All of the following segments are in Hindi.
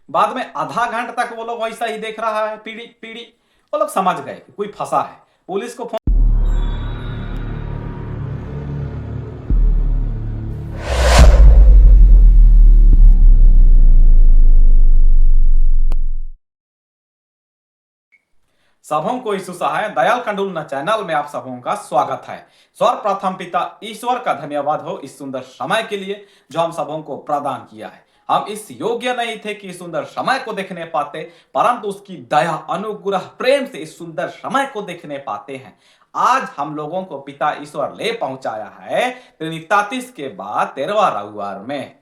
बाद में आधा घंटा तक वो लोग वैसा ही देख रहा है, पीढ़ी पीढ़ी। वो लोग समझ गए कि कोई फंसा है, पुलिस को फोन। सबों को यीशु सहाय दयाल कंडूल चैनल में आप सबों का स्वागत है। सर्वप्रथम पिता ईश्वर का धन्यवाद हो इस सुंदर समय के लिए जो हम सबों को प्रदान किया है। हम इस योग्य नहीं थे कि इस सुंदर समय को देखने पाते, परंतु उसकी दया, अनुग्रह, प्रेम से इस सुंदर समय को देखने पाते हैं। आज हम लोगों को पिता ईश्वर ले पहुंचाया है त्रिनितातीस के बाद 13वां रविवार में।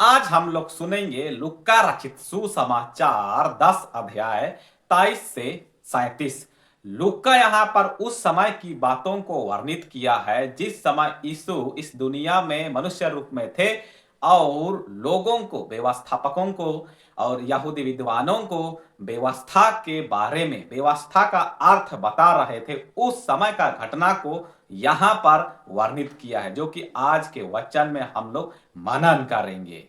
आज हम लोग सुनेंगे लुक्का रचित सुसमाचार 10 अध्याय 23 से 37। लुक्का यहाँ पर उस समय की बातों को वर्णित किया है जिस समय यीशु इस दुनिया में मनुष्य रूप में थे और लोगों को, व्यवस्थापकों को और यहूदी विद्वानों को व्यवस्था के बारे में, व्यवस्था का अर्थ बता रहे थे। उस समय का घटना को यहाँ पर वर्णित किया है जो कि आज के वचन में हम लोग मनन करेंगे।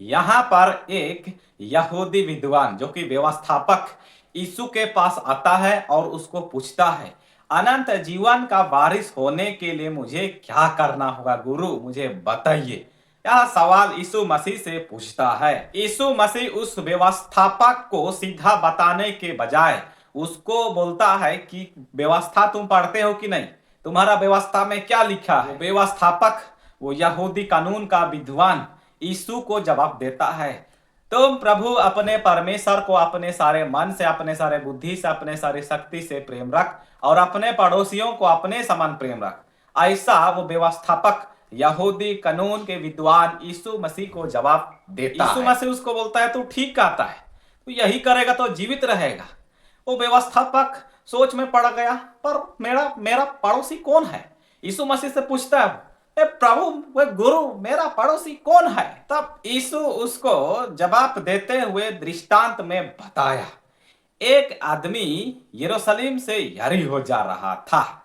यहाँ पर एक यहूदी विद्वान जो कि व्यवस्थापक यीशु के पास आता है और उसको पूछता है, अनंत जीवन का वारिस होने के लिए मुझे क्या करना होगा गुरु, मुझे बताइए। यह सवाल यीशु मसीह से पूछता है। यीशु मसीह उस व्यवस्थापक को सीधा बताने के बजाय उसको बोलता है कि व्यवस्था तुम पढ़ते हो कि नहीं, तुम्हारा व्यवस्था में क्या लिखा है। व्यवस्थापक, वो यहूदी कानून का विद्वान यीशु को जवाब देता है, तुम प्रभु अपने परमेश्वर को अपने सारे मन से, अपने सारे बुद्धि से, अपने सारी शक्ति से प्रेम रख और अपने पड़ोसियों को अपने समान प्रेम रख। ऐसा वो व्यवस्थापक, यहूदी कानून के विद्वान यीशु मसीह को जवाब देता है। यीशु मसीह उसको बोलता है, तू ठीक कहता है, तू यही करेगा तो जीवित रहेगा। वो व्यवस्थापक सोच में पड़ गया, पर मेरा पड़ोसी कौन है? यीशु मसीह से पूछता है, प्रभु, वे गुरु, मेरा पड़ोसी कौन है? तब यीशु उसको जवाब देते हुए दृष्टांत में बताया, एक आदमी यरूशलेम से यरीहो जा रहा था।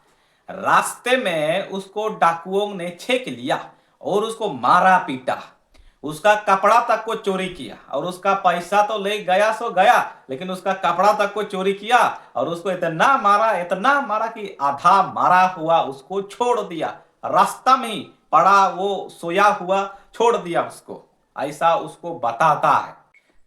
रास्ते में उसको डाकुओं ने छेक लिया और उसको मारा पीटा, उसका कपड़ा तक को चोरी किया और उसका पैसा तो ले गया सो गया, लेकिन उसका कपड़ा तक को चोरी किया और उसको इतना मारा कि आधा मारा हुआ उसको छोड़ दिया। रास्ता में ही पड़ा वो सोया हुआ छोड़ दिया उसको। ऐसा उसको बताता है।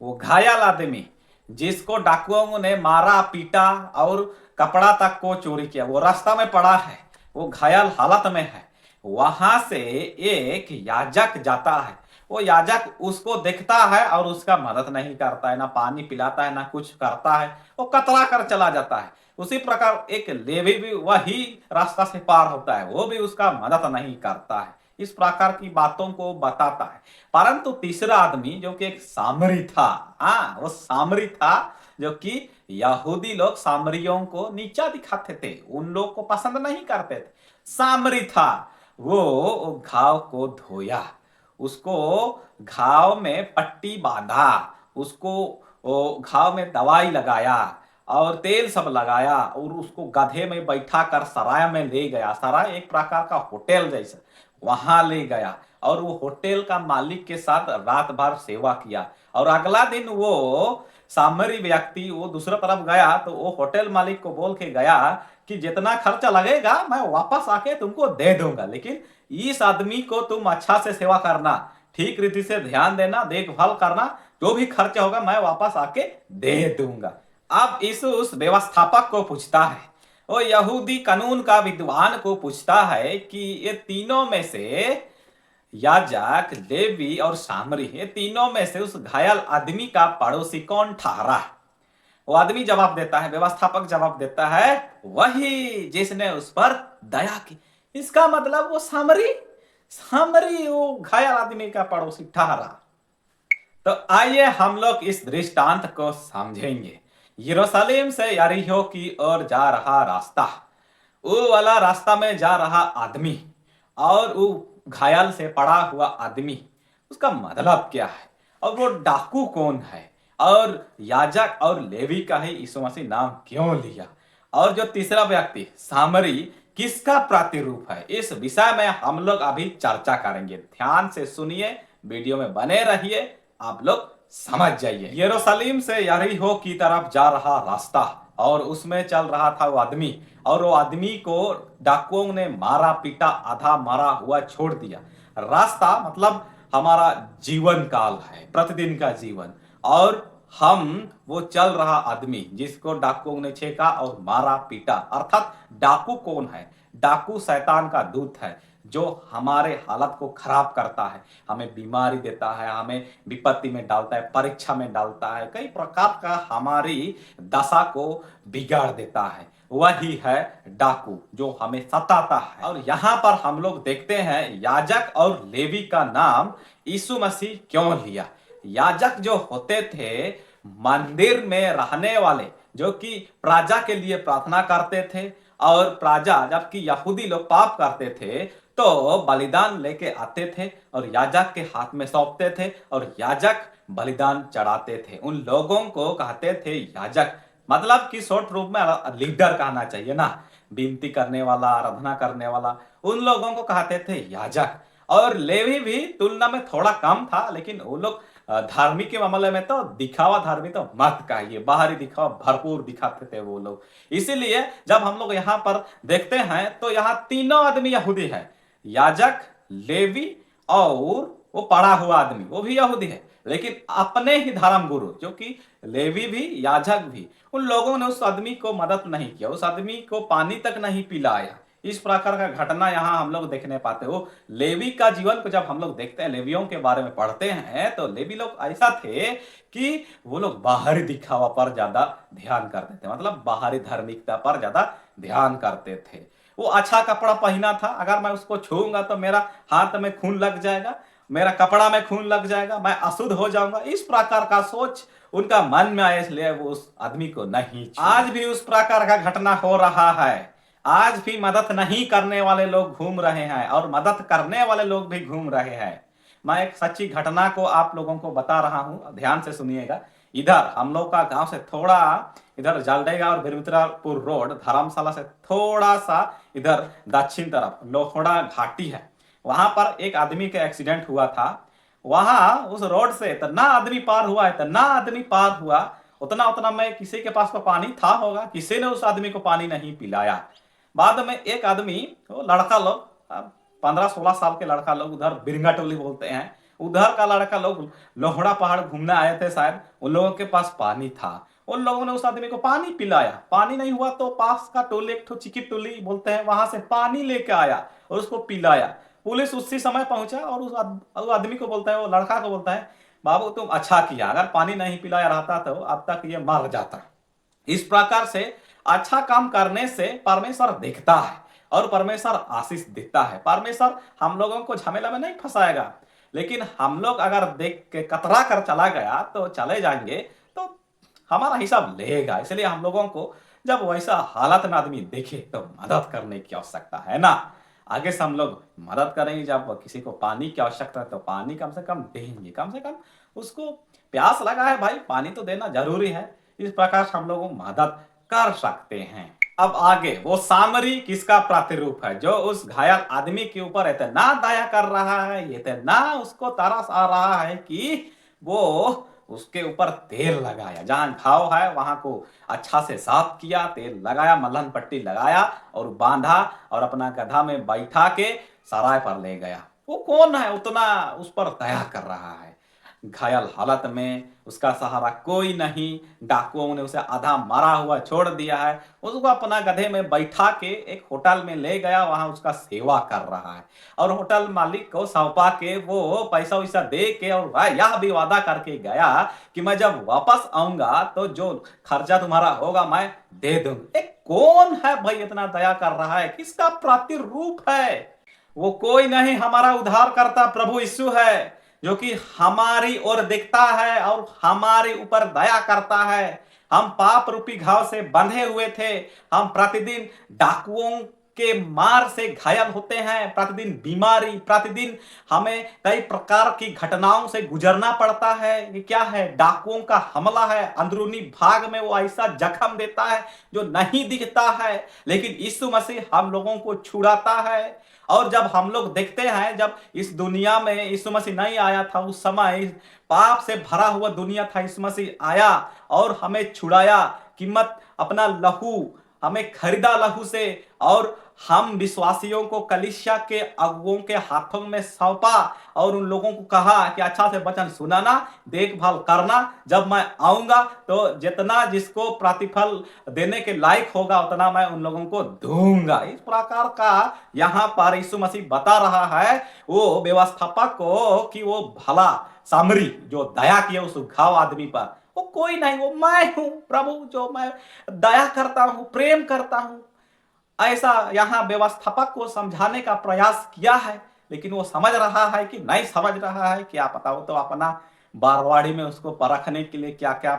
वो घायल आदमी जिसको डाकुओं ने मारा पीटा और कपड़ा तक को चोरी किया, वो रास्ता में पड़ा है, वो घायल हालत में है। वहां से एक याजक जाता है। वो याजक उसको देखता है और उसका मदद नहीं करता है, ना पानी पिलाता है, ना कुछ करता है, वो कतरा कर चला जाता है। उसी प्रकार एक लेवी भी वही रास्ता से पार होता है, वो भी उसका मदद नहीं करता है। इस प्रकार की बातों को बताता है। परंतु तीसरा आदमी जो कि एक सामरी था, वो सामरी था जो कि यहूदी लोग सामरियों को नीचा दिखाते थे, उन लोग को पसंद नहीं करते थे। सामरी था, वो घाव को धोया, उसको घाव में पट्टी बांधा, उसको घाव में दवाई लगाया और तेल सब लगाया और उसको गधे में बैठा कर सराय में ले गया। सराय एक प्रकार का होटल जैसा, वहां ले गया और वो होटल का मालिक के साथ रात भर सेवा किया। और अगला दिन वो सामरी व्यक्ति वो दूसरा तरफ गया तो वो होटल मालिक को बोल के गया कि जितना खर्चा लगेगा मैं वापस आके तुमको दे दूंगा, लेकिन इस आदमी को तुम अच्छा से सेवा करना, ठीक रीति से ध्यान देना, देखभाल करना, जो भी खर्चा होगा मैं वापस आके दे दूंगा। अब यीशु उस व्यवस्थापक को पूछता है, वो यहूदी कानून का विद्वान को पूछता है कि ये तीनों में से, याजक, लेवी और सामरी, ये तीनों में से उस घायल आदमी का पड़ोसी कौन ठहरा? वो आदमी जवाब देता है, व्यवस्थापक जवाब देता है, वही जिसने उस पर दया की। इसका मतलब वो सामरी वो घायल आदमी का पड़ोसी ठहरा। तो आइए हम लोग इस दृष्टांत को समझेंगे। यरूशलेम से यरीहो की ओर जा रहा रास्ता, वो वाला रास्ता में जा रहा आदमी और वो घायल से पड़ा हुआ आदमी, उसका मतलब क्या है? और वो डाकू कौन है? और याजक और लेवी का ही यीशु मसीह नाम क्यों लिया? और जो तीसरा व्यक्ति सामरी किसका प्रतिरूप है? इस विषय में हम लोग अभी चर्चा करेंगे। ध्यान से सुनिए, वीडियो में बने रहिए, आप लोग समझ जाइए। यरूशलेम से यरीहो की तरफ जा रहा रास्ता, और उसमें चल रहा था वो आदमी, और वो आदमी को डाकुओं ने मारा पीटा, आधा मारा हुआ छोड़ दिया। रास्ता मतलब हमारा जीवन काल है, प्रतिदिन का जीवन। और हम वो चल रहा आदमी जिसको डाकुओं ने छेका और मारा पीटा। अर्थात डाकू कौन है? डाकू शैतान का दूत है, जो हमारे हालत को खराब करता है, हमें बीमारी देता है, हमें विपत्ति में डालता है, परीक्षा में डालता है, कई प्रकार का हमारी दशा को बिगाड़ देता है। वही है डाकू जो हमें सताता है। और यहाँ पर हम लोग देखते हैं याजक और लेवी का नाम यीशु मसीह क्यों लिया। याजक जो होते थे मंदिर में रहने वाले, जो कि प्रजा के लिए प्रार्थना करते थे, और प्रजा जबकि यहूदी लोग पाप करते थे तो बलिदान लेके आते थे और याजक के हाथ में सौंपते थे, और याजक बलिदान चढ़ाते थे। उन लोगों को कहते थे याजक, मतलब कि शॉर्ट रूप में लीडर कहना चाहिए ना, विनती करने वाला, आराधना करने वाला, उन लोगों को कहते थे याजक। और लेवी भी तुलना में थोड़ा कम था, लेकिन वो लोग धार्मिक के मामले में तो दिखावा, धार्मिक तो मत कहिए, बाहरी दिखावा भरपूर दिखाते थे वो लोग। इसीलिए जब हम लोग यहाँ पर देखते हैं तो यहाँ तीनों आदमी यहूदी है, याजक, लेवी और वो पढ़ा हुआ आदमी, वो भी यहूदी है, लेकिन अपने ही धर्म गुरु जो कि लेवी भी याजक भी, उन लोगों ने उस आदमी को मदद नहीं किया, उस आदमी को पानी तक नहीं पिलाया। इस प्रकार का घटना यहाँ हम लोग देखने पाते हो। लेवी का जीवन को जब हम लोग देखते हैं, लेवियों के बारे में पढ़ते हैं, तो लेवी लोग ऐसा थे कि वो लोग बाहरी दिखावा पर ज्यादा ध्यान करते थे, मतलब बाहरी धार्मिकता पर ज्यादा ध्यान करते थे। वो अच्छा कपड़ा पहना था, अगर मैं उसको छूऊंगा तो मेरा हाथ में खून लग जाएगा, मेरा कपड़ा में खून लग जाएगा, मैं अशुद्ध हो जाऊंगा। इस प्रकार का सोच उनका मन में आया, इसलिए वो उस आदमी को नहीं छुआ। आज भी उस प्रकार का घटना हो रहा है। आज भी मदद नहीं करने वाले लोग घूम रहे हैं और मदद करने वाले लोग भी घूम रहे हैं। मैं एक सच्ची घटना को आप लोगों को बता रहा हूं, ध्यान से सुनिएगा। इधर हम लोग का गांव से थोड़ा इधर जलडेगा और बिरमित्रापुर रोड, धर्मशाला से थोड़ा सा इधर दक्षिण तरफ लोहड़ा घाटी है, वहां पर एक आदमी का एक्सीडेंट हुआ था। वहां उस रोड से इतना आदमी पार हुआ, इतना आदमी पार हुआ, उतना उतना में किसी के पास तो पानी था होगा, किसी ने उस आदमी को पानी नहीं पिलाया। बाद में एक आदमी, वो लड़का लोग, 15-16 साल के लड़का लोग, उधर बिरंगा टोली बोलते हैं, उधर का लड़का लोग लोहड़ा पहाड़ घूमने आए थे शायद, उन लोगों के पास पानी था। उन लोगों ने उस आदमी को पानी पिलाया। पानी नहीं हुआ तो पास का टोली, एक चिकी टोली बोलते हैं, वहां से पानी लेके आया और उसको पिलाया। पुलिस उसी समय पहुंचा और उस आदमी को बोलता है, वो लड़का को बोलता है, बाबू तुम अच्छा किया, अगर पानी नहीं पिलाया रहता तो अब तक ये मर जाता। इस प्रकार से अच्छा काम करने से परमेश्वर देखता है और परमेश्वर आशीष देता है। परमेश्वर हम लोगों को झमेला में नहीं फंसाएगा, लेकिन हम लोग अगर देख के कतरा कर चला गया तो चले जाएंगे तो हमारा हिसाब लेगा। इसलिए हम लोगों को जब वैसा हालत में आदमी देखे तो मदद करने की आवश्यकता है ना। आगे से हम लोग मदद करेंगे, जब किसी को पानी की आवश्यकता है तो पानी कम से कम देंगे, कम से कम उसको प्यास लगा है भाई, पानी तो देना जरूरी है। इस प्रकार से हम लोग मदद कर सकते हैं। अब आगे वो सामरी किसका प्रतिरूप है, जो उस घायल आदमी के ऊपर इतना दया कर रहा है, इतना उसको तरस आ रहा है कि वो उसके ऊपर तेल लगाया, जहां घाव है वहां को अच्छा से साफ किया, तेल लगाया, मलहम पट्टी लगाया और बांधा और अपना गधा में बैठा के सराय पर ले गया। वो कौन है उतना उस पर दया कर रहा है? घायल हालत में, उसका सहारा कोई नहीं, डाकुओं ने उसे आधा मारा हुआ छोड़ दिया है, उसको अपना गधे में बैठा के एक होटल में ले गया, वहां उसका सेवा कर रहा है और होटल मालिक को सौंपा के वो पैसा वैसा दे के और यह भी वादा करके गया कि मैं जब वापस आऊंगा तो जो खर्चा तुम्हारा होगा मैं दे दूंगा। एक कौन है भाई इतना दया कर रहा है? किसका प्रतिरूप है? वो कोई नहीं, हमारा उद्धारकर्ता प्रभु यीशु है, जो कि हमारी ओर देखता है और हमारे ऊपर दया करता है। हम पाप रूपी घाव से बंधे हुए थे, हम प्रतिदिन डाकुओं के मार से घायल होते हैं, प्रतिदिन बीमारी, प्रतिदिन हमें कई प्रकार की घटनाओं से गुजरना पड़ता है। ये क्या है? डाकुओं का हमला है। अंदरूनी भाग में वो ऐसा जख्म देता है जो नहीं दिखता है, लेकिन यीशु मसीह हम लोगों को छुड़ाता है और जब हम लोग देखते हैं, जब इस दुनिया में यीशु मसीह नहीं आया था, उस समय पाप से भरा हुआ दुनिया था, यीशु मसीह आया और हमें छुड़ाया, कीमत अपना लहू हमें खरीदा लहू से, और हम विश्वासियों को कलीसिया के अगुओं के हाथों में सौंपा और उन लोगों को कहा कि अच्छा से वचन सुनाना, देखभाल करना, जब मैं आऊंगा तो जितना जिसको प्रतिफल देने के लायक होगा उतना मैं उन लोगों को दूंगा। इस प्रकार का यहाँ पर यीशु मसीह बता रहा है वो व्यवस्थापक को कि वो भला सामरी जो दया किया उस घाव आदमी पर, वो कोई नहीं, वो मैं हूं प्रभु, जो मैं दया करता हूं, प्रेम करता हूं। ऐसा यहाँ व्यवस्थापक को समझाने का प्रयास किया है, लेकिन वो समझ रहा है कि नहीं समझ रहा है, क्या पता। वो तो अपना बारवाड़ी में उसको परखने के लिए क्या क्या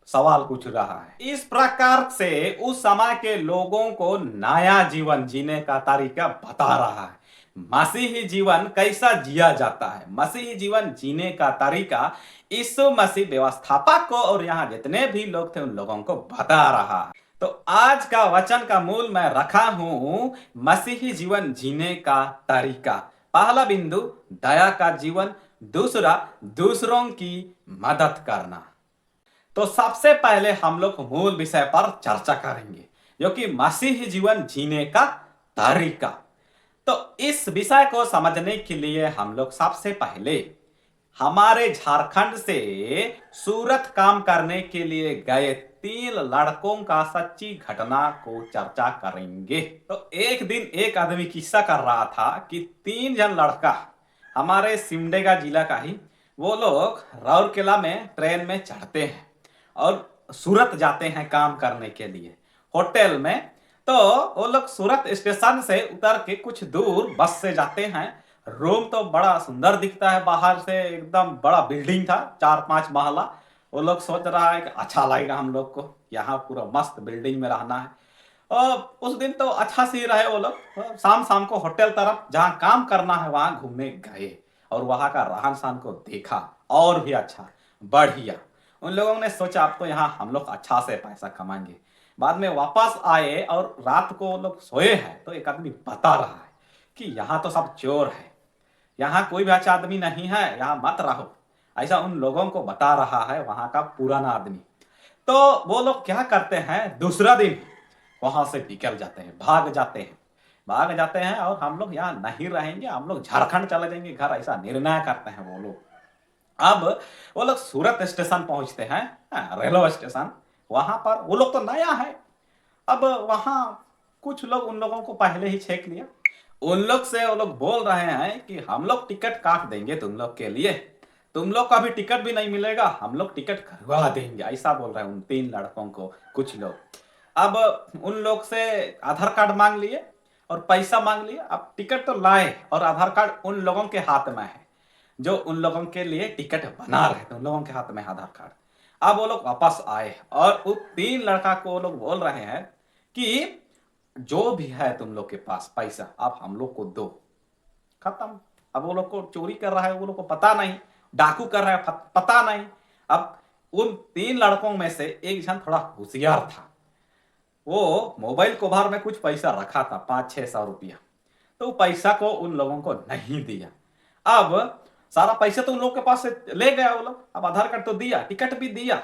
सवाल पूछ रहा है। इस प्रकार से उस समय के लोगों को नया जीवन जीने का तरीका बता रहा है। मसीही जीवन कैसा जिया जाता है, मसीही जीवन जीने का तरीका यीशु मसीह व्यवस्थापक को और यहाँ जितने भी लोग थे उन लोगों को बता रहा है। तो आज का वचन का मूल मैं रखा हूं मसीही जीवन जीने का तरीका। पहला बिंदु दया का जीवन, दूसरा दूसरों की मदद करना। तो सबसे पहले हम लोग मूल विषय पर चर्चा करेंगे जो कि मसीही जीवन जीने का तरीका। तो इस विषय को समझने के लिए हम लोग सबसे पहले हमारे झारखंड से सूरत काम करने के लिए गए 3 लड़कों का सच्ची घटना को चर्चा करेंगे। तो एक दिन एक आदमी किस्सा कर रहा था कि 3 जन लड़का हमारे सिमडेगा जिला का ही, वो लोग राउरकेला में ट्रेन में चढ़ते हैं और सूरत जाते हैं काम करने के लिए होटल में। तो वो लोग सूरत स्टेशन से उतर के कुछ दूर बस से जाते हैं। रूम तो बड़ा सुंदर दिखता है, बाहर से एकदम बड़ा बिल्डिंग था 4-5 महला। वो लोग सोच रहा है कि अच्छा लगेगा हम लोग को, यहाँ पूरा मस्त बिल्डिंग में रहना है। और उस दिन तो अच्छा से ही रहे वो लोग। शाम शाम को होटल तरफ जहाँ काम करना है वहां घूमने गए और वहां का रहन सहन को देखा, और भी अच्छा बढ़िया। उन लोगों ने सोचा अब तो यहाँ हम लोग अच्छा से पैसा कमाएंगे। बाद में वापस आए और रात को वो लोग सोए हैं तो एक आदमी बता रहा है कि यहाँ तो सब चोर है, यहाँ कोई भी अच्छा आदमी नहीं है, यहाँ मत रहो। ऐसा उन लोगों को बता रहा है वहां का पुराना आदमी। तो वो लोग क्या करते हैं, दूसरा दिन वहां से निकल जाते हैं, भाग जाते हैं, भाग जाते हैं और हम लोग यहाँ नहीं रहेंगे, हम लोग झारखंड चले जाएंगे घर, ऐसा निर्णय करते हैं वो लोग। अब वो लोग सूरत स्टेशन पहुंचते हैं, रेलवे स्टेशन। वहां पर वो लोग तो नया है। अब वहां कुछ लोग उन लोगों को पहले ही छेक लिया। उन लोग से वो लोग बोल रहे हैं कि हम लोग टिकट काट देंगे तुम लोग के लिए, तुम लोग का भी टिकट भी नहीं मिलेगा, हम लोग टिकट करवा देंगे, ऐसा बोल रहे हैं उन 3 लड़कों को कुछ लोग। अब उन लोग से आधार कार्ड मांग लिए और पैसा मांग लिए। अब टिकट तो लाए और आधार कार्ड उन लोगों के हाथ में है जो उन लोगों के लिए टिकट बना रहे थे, उन लोगों के हाथ में आधार कार्ड। अब वो लोग वापस आए और उस 3 लड़का को वो लोग बोल रहे हैं कि जो भी है तुम लोग के पास पैसा अब हम लोग को दो, खत्म। अब वो लोग को चोरी कर रहा है वो लोग को पता नहीं, डाकू कर रहा है पता नहीं। अब उन 3 लड़कों में से एक जन थोड़ा होशियार था, वो मोबाइल कवर में कुछ पैसा रखा था 500-600 रुपया, तो पैसा को उन लोगों को नहीं दिया। अब सारा पैसा तो उन लोगों के पास से ले गया वो लोग। अब आधार कार्ड तो दिया, टिकट भी दिया,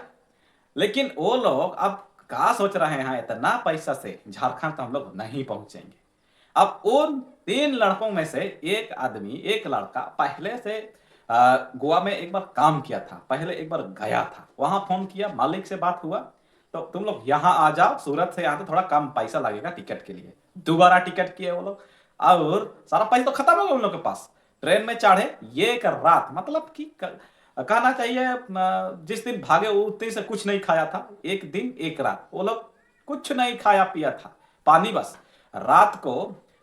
लेकिन वो लोग अब क्या सोच रहे हैं, इतना पैसा से झारखंड तो हम लोग नहीं पहुंचेंगे। अब उन 3 लड़कों में से एक आदमी, एक लड़का पहले से गोवा में एक बार काम किया था, पहले एक बार गया था, वहां फोन किया, मालिक से बात हुआ तो तुम लोग यहाँ आ जाओ, सूरत से यहाँ तो थोड़ा कम पैसा लगेगा टिकट के लिए। दोबारा टिकट किए वो लोग और सारा पैसा तो खत्म हो गया उन लोग के पास। ट्रेन में चढ़े, ये एक रात, मतलब कि कहना चाहिए जिस दिन भागे उस दिन से कुछ नहीं खाया था, एक दिन एक रात वो लोग कुछ नहीं खाया पिया था, पानी बस। रात को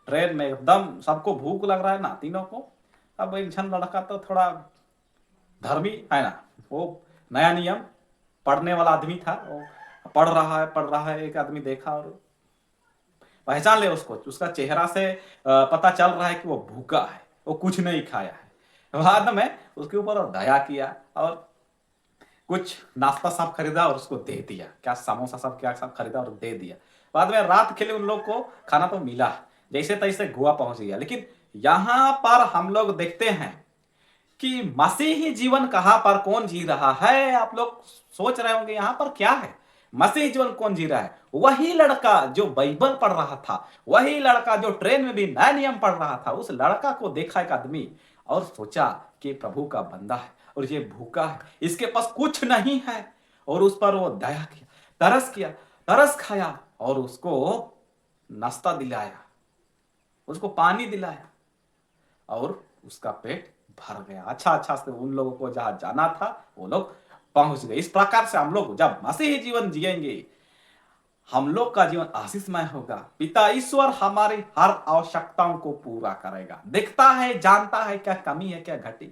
ट्रेन में एकदम सबको भूख लग रहा है ना तीनों को। अब एक जन लड़का तो थोड़ा धर्मी है ना, वो नया नियम पढ़ने वाला आदमी था, वो पढ़ रहा है। एक आदमी देखा और पहचान ले उसको, उसका चेहरा से पता चल रहा है कि वो भूखा है, वो कुछ नहीं खाया है। बाद में उसके ऊपर और दया किया और कुछ नाश्ता सब खरीदा और उसको दे दिया, क्या समोसा सब क्या सब खरीदा और दे दिया। बाद में रात के लिए उन लोग को खाना तो मिला, जैसे तैसे गोवा पहुंच गया। लेकिन यहां पर हम लोग देखते हैं कि मसीही जीवन कहां पर कौन जी रहा है। आप लोग सोच रहे होंगे यहां पर क्या है, मसीही जीवन कौन जी रहा है? वही लड़का जो बाइबल पढ़ रहा था, वही लड़का जो ट्रेन में भी नया नियम पढ़ रहा था, उस लड़का को देखा एक आदमी और सोचा कि प्रभु का बंदा है और ये भूखा है, इसके पास कुछ नहीं है। और उस पर वो दया किया, तरस खाया और उसको नाश्ता दिलाया, उसको पानी दिलाया और उसका पेट भर गया। अच्छा अच्छा से उन लोगों को जहां जाना था वो लोग पहुंच गए। इस प्रकार से हम लोग जब मसीही जीवन जिएंगे, हम लोग का जीवन आशीषमय होगा। पिता ईश्वर हमारी हर आवश्यकताओं को पूरा करेगा, देखता है, जानता है क्या कमी है क्या घटी।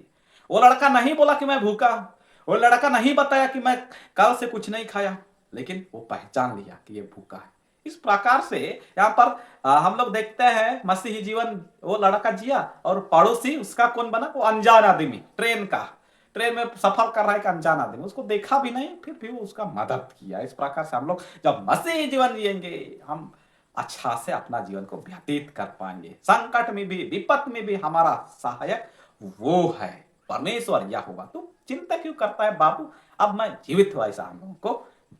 वो लड़का नहीं बोला कि मैं भूखा हूं, वो लड़का नहीं बताया कि मैं कल से कुछ नहीं खाया, लेकिन वो पहचान लिया कि ये भूखा है। इस प्रकार से यहाँ पर हम लोग देखते हैं मसीही जीवन वो लड़का जिया और पड़ोसी उसका कौन बना? वो अनजान आदमी, ट्रेन में सफर कर रहा है, एक अनजान आदमी, उसको देखा भी नहीं, फिर भी उसका मदद किया। इस प्रकार से हम लोग जब मसीही जीवन जिएंगे, हम अच्छा से अपना जीवन को व्यतीत कर पाएंगे। संकट में भी, विपत में भी हमारा सहायक वो है, परमेश्वर यहोवा। तू चिंता क्यों करता है बाबू? अब मैं जीवित हुआ, ऐसा हम लोगों को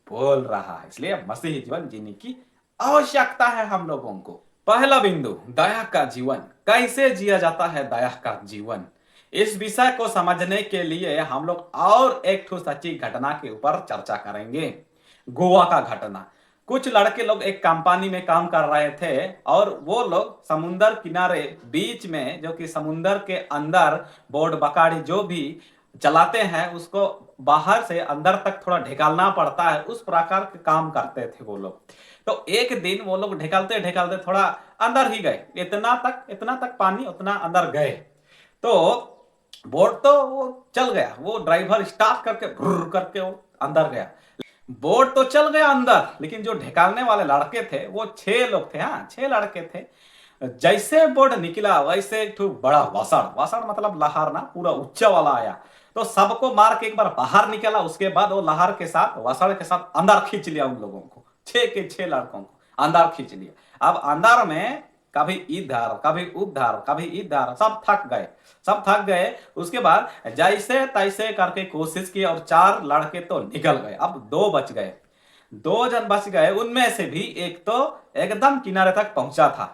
बोल रहा है। इसलिए मसीही जीवन जीने की आवश्यकता है हम लोगों को। पहला बिंदु, दया का जीवन कैसे जिया जाता है? दया का जीवन, इस विषय को समझने के लिए हम लोग और एक ठो सच्ची घटना के ऊपर चर्चा करेंगे। गोवा का घटना। कुछ लड़के लोग एक कंपनी में काम कर रहे थे और वो लोग समुंदर किनारे बीच में, जो कि समुंदर के अंदर बोट बकाड़ी जो भी चलाते हैं उसको बाहर से अंदर तक थोड़ा ढकेलना पड़ता है, उस प्रकार के काम करते थे वो लोग। तो एक दिन वो लोग ढकेलते ढकेलते थोड़ा अंदर ही गए, इतना तक पानी उतना अंदर गए। तो बोट तो वो चल गया, वो ड्राइवर स्टार्ट करके भुर्र करके वो अंदर गया। बोट तो चल गया अंदर, लेकिन जो ढकालने वाले लड़के थे वो 6 लोग थे। हाँ, 6 लड़के थे। जैसे बोट निकला वैसे एक ठो बड़ा वसड़, वसड़ मतलब लहर ना, पूरा ऊंचा वाला आया, तो सबको मार के एक बार बाहर निकला। उसके बाद वो लहर के साथ, वसड़ के साथ अंदर खींच लिया उन लोगों को, 6 के 6 लड़कों को अंदर खींच लिया। अब अंदर में कभी इधर कभी उधर कभी इधर, सब थक गए। उसके बाद जैसे तैसे करके कोशिश की और 4 लड़के तो निकल गए। अब 2 बच गए, 2 जन बच गए। उनमें से भी एक तो एकदम किनारे तक पहुंचा था,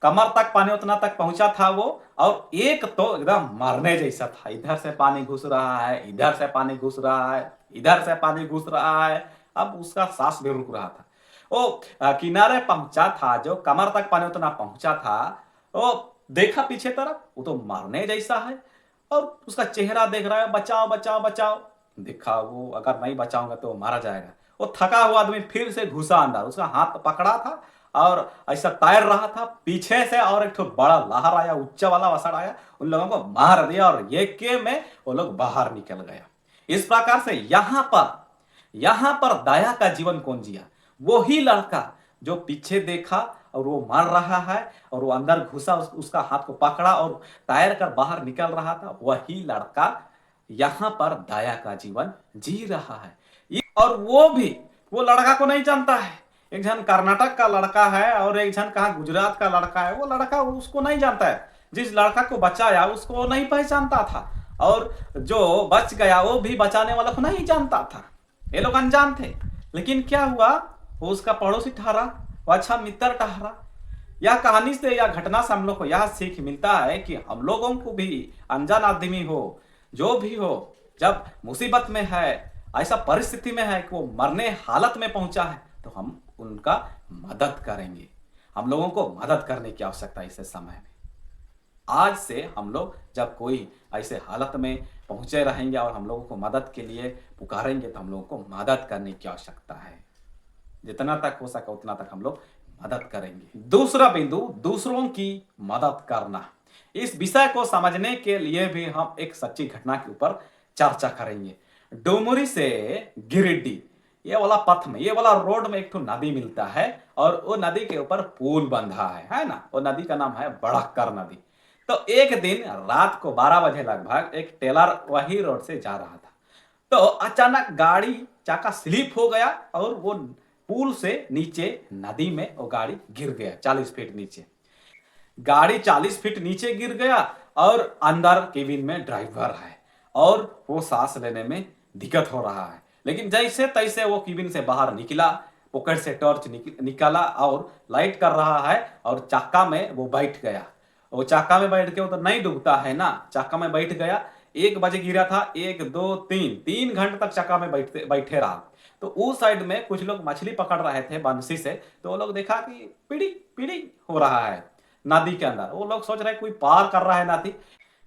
कमर तक पानी उतना तक पहुंचा था वो, और एक तो एकदम मरने जैसा था। इधर से पानी घुस रहा है, इधर से पानी घुस रहा है, इधर से पानी घुस रहा है। अब उसका सांस भी रुक रहा था। वो किनारे पहुंचा था, जो कमर तक पानी उतना पहुंचा था, वो देखा पीछे तरफ, वो तो मरने जैसा है। और उसका चेहरा देख रहा है, बचाओ बचाओ बचाओ। देखा वो अगर नहीं बचाऊंगा तो मारा जाएगा। वो थका हुआ आदमी फिर से घुसा अंदर, उसका हाथ पकड़ा था और ऐसा तैर रहा था पीछे से, और एक बड़ा लहर आया, ऊंचा वाला वसड़ आया, उन लोगों को मार दिया और ये में वो लोग बाहर निकल गया। इस प्रकार से यहां पर दया का जीवन कौन जिया? वो ही लड़का जो पीछे देखा और वो मर रहा है और वो अंदर घुसा, उसका हाथ को पकड़ा और तैर कर बाहर निकल रहा था, वही लड़का यहां पर दया का जीवन जी रहा है। और वो लड़का को नहीं जानता है। एक जन कर्नाटक का लड़का है और एक जन कहा गुजरात का लड़का है। वो लड़का उसको नहीं जानता है, जिस लड़का को बचाया उसको नहीं पहचानता था, और जो बच गया वो भी बचाने वाला को नहीं जानता था। ये लोग अनजान थे। लेकिन क्या हुआ, वो उसका पड़ोसी ठहरा, वो अच्छा मित्र ठहरा। यह कहानी से, या घटना से हम लोग को यह सीख मिलता है कि हम लोगों को भी, अनजान आदमी हो जो भी हो, जब मुसीबत में है, ऐसा परिस्थिति में है कि वो मरने हालत में पहुंचा है, तो हम उनका मदद करेंगे। हम लोगों को मदद करने की आवश्यकता है इस समय में। आज से हम लोग जब कोई ऐसे हालत में पहुंचे रहेंगे और हम लोगों को मदद के लिए पुकारेंगे, तो हम लोगों को मदद करने की आवश्यकता है। जितना तक हो सके उतना तक हम लोग मदद करेंगे। दूसरा बिंदु, दूसरों की मदद करना। इस विषय को समझने के लिए भी हम एक सच्ची घटना के ऊपर चर्चा करेंगे। डुमरी से गिरिडीह, ये वाला पथ में, ये वाला रोड में एक तो नदी मिलता है और वो नदी के ऊपर पुल बंधा है ना। वो नदी का नाम है बड़क्कर नदी। तो एक दिन रात को 12 बजे लगभग एक टेलर वही रोड से जा रहा था, तो अचानक गाड़ी चाका स्लिप हो गया और वो पुल से नीचे नदी में वो गाड़ी गिर गया 40 फीट नीचे। गाड़ी 40 फीट नीचे गिर गया और अंदर केबिन में ड्राइवर है और वो सांस लेने में दिक्कत हो रहा है। लेकिन जैसे तैसे वो केबिन से बाहर निकला, पॉकेट से टॉर्च निकाला और लाइट कर रहा है और चक्का में वो बैठ गया। वो चक्का में बैठ के वो तो नहीं डूबता है ना, चक्का में बैठ गया। 1 बजे गिरा था, 1 2 3 3 घंटे तक चक्का में बैठते बैठे रहा। तो उस साइड में कुछ लोग मछली पकड़ रहे थे बंसी से, तो वो लोग देखा कि पीड़ी पीड़ी हो रहा है नदी के अंदर। वो लोग सोच रहे कोई पार कर रहा है नदी।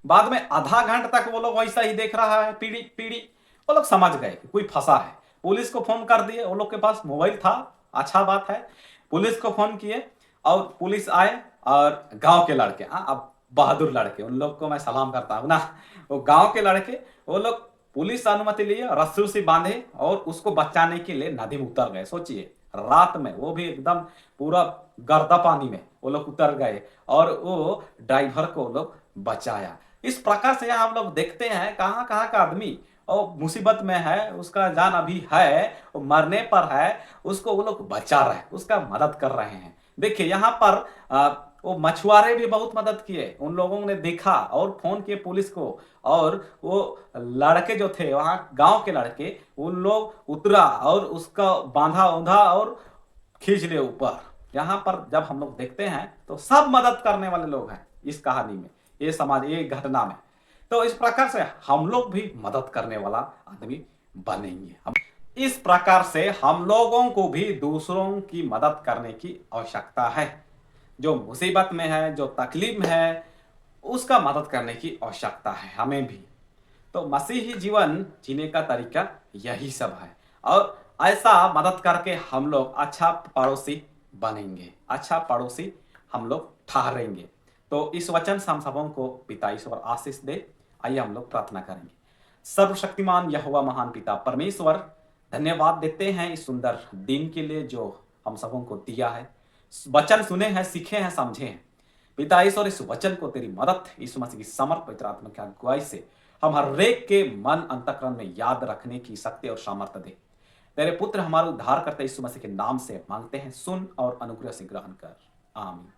बाद में आधा घंटा तक वो लोग वैसा ही देख रहा है, पीड़ी पीड़ी। वो लोग समझ गए कि कोई फंसा है, पुलिस को फोन कर दिए। वो लोग के पास मोबाइल था, अच्छा बात है। पुलिस को फोन किए और पुलिस आए और गांव के लड़के, हाँ अब बहादुर लड़के, उन लोग को मैं सलाम करता हूँ ना, वो गांव के लड़के, वो लोग पुलिस अनुमति लिए, रस्सी से बांधे और उसको बचाने के लिए नदी में उतर गए। सोचिए रात में, वो भी एकदम पूरा गर्दा पानी में वो लोग उतर गए और वो ड्राइवर को वो लोग बचाया। इस प्रकार से यहाँ हम लोग देखते हैं कहाँ कहाँ का आदमी और मुसीबत में है, उसका जान अभी है, वो मरने पर है, उसको वो लोग बचा रहे हैं, उसका मदद कर रहे हैं। देखिए यहाँ पर वो मछुआरे भी बहुत मदद किए, उन लोगों ने देखा और फोन किए पुलिस को। और वो लड़के जो थे वहां गांव के लड़के, उन लोग उतरा और उसका बांधा उंधा और खींच ले ऊपर। यहाँ पर जब हम लोग देखते हैं तो सब मदद करने वाले लोग हैं इस कहानी में, ये समाज, ये घटना में। तो इस प्रकार से हम लोग भी मदद करने वाला आदमी बनेंगे। इस प्रकार से हम लोगों को भी दूसरों की मदद करने की आवश्यकता है। जो मुसीबत में है, जो तकलीफ में है, उसका मदद करने की आवश्यकता है हमें भी। तो मसीही जीवन जीने का तरीका यही सब है और ऐसा मदद करके हम लोग अच्छा पड़ोसी बनेंगे, अच्छा पड़ोसी हम लोग ठहरेंगे। तो इस वचन से हम सबों को पिता ईश्वर आशीष दे। आइए हम लोग प्रार्थना करेंगे। सर्वशक्तिमान यहोवा महान पिता परमेश्वर, धन्यवाद देते हैं इस सुंदर दिन के लिए जो हम सबों को दिया है। वचन सुने हैं, सीखे हैं, समझे हैं। पिता ईश्वर, इस वचन को तेरी मदद यीशु मसीह की समर्थ पवित्र आत्मा की अगुवाई से हम हर एक के मन अंतःकरण में याद रखने की शक्ति और सामर्थ्य दे। तेरे पुत्र हमारा उद्धार करते यीशु मसीह के नाम से मांगते हैं, सुन और अनुग्रह से ग्रहण कर, आमीन।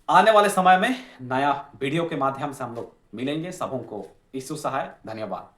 आने वाले समय में नया वीडियो के माध्यम से हम लोग मिलेंगे। सबों को यीशु सहाय। धन्यवाद।